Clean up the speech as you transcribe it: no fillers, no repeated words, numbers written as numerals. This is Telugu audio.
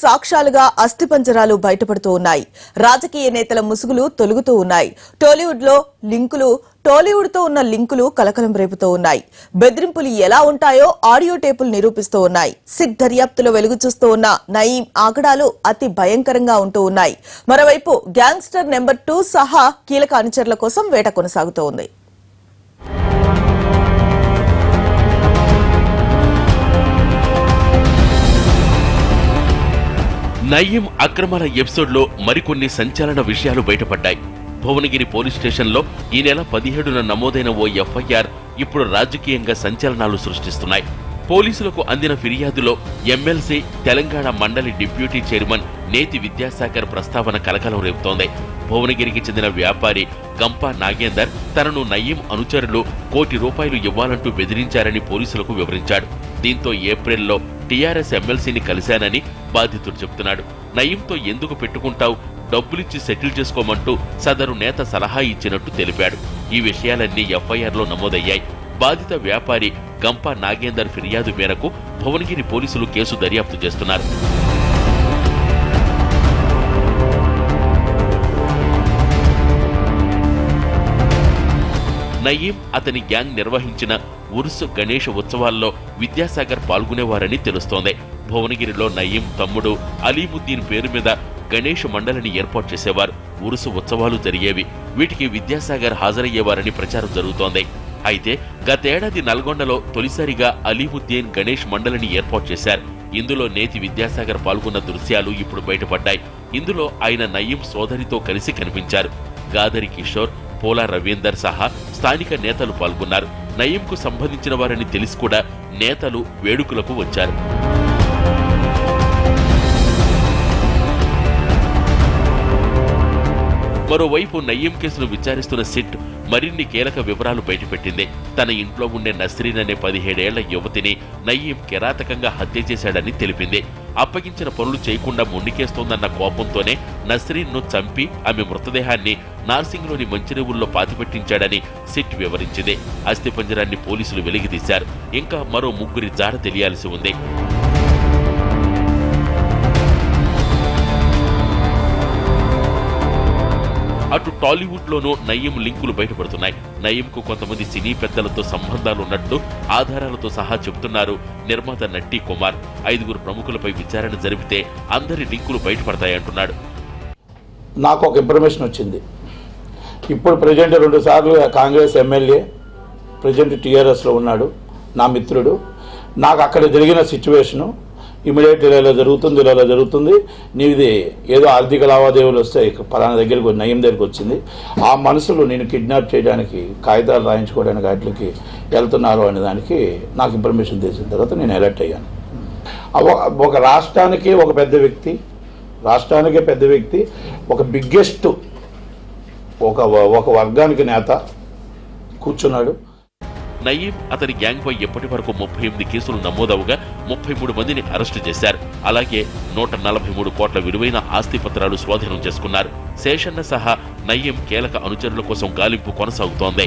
సాక్ష్యాలుగా అస్థిపంజరాలు బయటపడుతూ ఉన్నాయి. రాజకీయ నేతల ముసుగులు తొలుగుతూ ఉన్నాయి. టాలీవుడ్ తో ఉన్న లింకులు కలకలం రేపుతూ ఉన్నాయి. బెదిరింపులు ఎలా ఉంటాయో ఆడియో టేపులు నిరూపిస్తూ ఉన్నాయి. సిట్ దర్యాప్తులో వెలుగు చూస్తూ ఉన్న నయీం ఆగడాలు అతి భయంకరంగా ఉంటూ ఉన్నాయి. మరోవైపు గ్యాంగ్స్టర్ నెంబర్ 2 సహా కీలక అనుచరుల కోసం వేట కొనసాగుతూ ఉంది. నయీం అక్రమాల ఎపిసోడ్లో మరికొన్ని సంచలన విషయాలు బయటపడ్డాయి. భువనగిరి పోలీస్ స్టేషన్లో ఈ నెల 17న నమోదైన ఓ ఎఫ్ఐఆర్ ఇప్పుడు రాజకీయంగా సంచలనాలు సృష్టిస్తున్నాయి. పోలీసులకు అందిన ఫిర్యాదులో ఎమ్మెల్సీ తెలంగాణ మండలి డిప్యూటీ చైర్మన్ నేతి విద్యాసాగర్ ప్రస్తావన కలకలం రేపుతోంది. భువనగిరికి చెందిన వ్యాపారి గంపా నాగేందర్ తనను నయీం అనుచరులు ₹1 కోటి ఇవ్వాలంటూ బెదిరించారని పోలీసులకు వివరించాడు. దీంతో ఏప్రిల్లో టీఆర్ఎస్ ఎమ్మెల్సీని కలిశానని బాధితుడు చెబుతున్నాడు. నయీంతో ఎందుకు పెట్టుకుంటావు, డబ్బులిచ్చి సెటిల్ చేసుకోమంటూ సదరు నేత సలహా ఇచ్చినట్టు తెలిపాడు. ఈ విషయాలన్నీ ఎఫ్ఐఆర్లో నమోదయ్యాయి. బాధిత వ్యాపారి గంపా నాగేందర్ ఫిర్యాదు మేరకు భువనగిరి పోలీసులు కేసు దర్యాప్తు చేస్తున్నారు. నయీం అతని గ్యాంగ్ నిర్వహించిన ఉరుసు గణేష్ ఉత్సవాల్లో విద్యాసాగర్ పాల్గొనేవారని తెలుస్తోంది. భువనగిరిలో నయీం తమ్ముడు అలీముద్దీన్ పేరు మీద గణేష్ మండలిని ఏర్పాటు చేసేవారు. ఉరుసు ఉత్సవాలు జరిగేవి. వీటికి విద్యాసాగర్ హాజరయ్యేవారని ప్రచారం జరుగుతోంది. అయితే గతేడాది నల్గొండలో తొలిసారిగా అలీముద్దీన్ గణేష్ మండలిని ఏర్పాటు చేశారు. ఇందులో నేతి విద్యాసాగర్ పాల్గొన్న దృశ్యాలు ఇప్పుడు బయటపడ్డాయి. ఇందులో ఆయన నయీం సోదరితో కలిసి కనిపించారు. గాదరి కిషోర్, పోలా రవీందర్ సహా స్థానిక నేతలు పాల్గొన్నారు. నయీంకు సంబంధించిన వారని తెలిసి కూడా నేతలు వేడుకలకు వచ్చారు. మరోవైపు నయీం కేసును విచారిస్తున్న సిట్ మరిన్ని కీలక వివరాలు బయటపెట్టింది. తన ఇంట్లో ఉండే నస్రీన్ అనే 17 ఏళ్ల యువతిని నయీం కిరాతకంగా హత్య చేశాడని తెలిపింది. అప్పగించిన పనులు చేయకుండా మొండికేస్తోందన్న కోపంతోనే నస్రీన్ను చంపి ఆమె మృతదేహాన్ని నార్సింగ్లోని మంచిరేవుల్లో పాతిపెట్టించాడని సిట్ వివరించింది. అస్థిపంజరాన్ని పోలీసులు వెలికితీశారు. ఇంకా మరో 3 జాడ తెలియాల్సి ఉంది. అటు టాలీవుడ్ లోనూ నయీం లింకులు బయటపడుతున్నాయి. నయీంకు కొంతమంది సినీ పెద్దలతో సంబంధాలున్నట్లు ఆధారాలతో సహా చెబుతున్నారు నిర్మాత నట్టి కుమార్. 5 ప్రముఖులపై విచారణ జరిపితే అందరి లింకులు బయటపడతాయంటున్నాడు. నాకు ఒక ఇన్ఫర్మేషన్ వచ్చింది. ఇప్పుడు ప్రెసిడెంట్ 2 సార్లు కాంగ్రెస్ ఎమ్మెల్యే, ప్రెసిడెంట్ టీఆర్ఎస్లో ఉన్నాడు, నా మిత్రుడు. నాకు అక్కడ జరిగిన సిచ్యువేషను ఇమీడియట్లీ ఇలా జరుగుతుంది, నీది ఏదో ఆర్థిక లావాదేవీలు వస్తాయి, పలానా దగ్గరికి నయీం దగ్గరికి వచ్చింది, ఆ మనుషులు నేను కిడ్నాప్ చేయడానికి కాగితాలు రాయించుకోవడానికి వాటికి వెళ్తున్నారు అనే దానికి నాకు ఇన్ఫర్మేషన్ తెలిసిన తర్వాత నేను అలర్ట్ అయ్యాను. ఒక రాష్ట్రానికే పెద్ద వ్యక్తి, ఒక బిగ్గెస్ట్ ఒక వర్గానికి నేత కూర్చున్నాడు. నయీం అతని గ్యాంగ్ పై ఇప్పటి వరకు 38 కేసులు నమోదవగా 33 మందిని అరెస్టు చేశారు. అలాగే 143 కోట్ల విలువైన ఆస్తి పత్రాలు స్వాధీనం చేసుకున్నారు. శేషన్న సహా నయీం కీలక అనుచరుల కోసం గాలింపు కొనసాగుతోంది.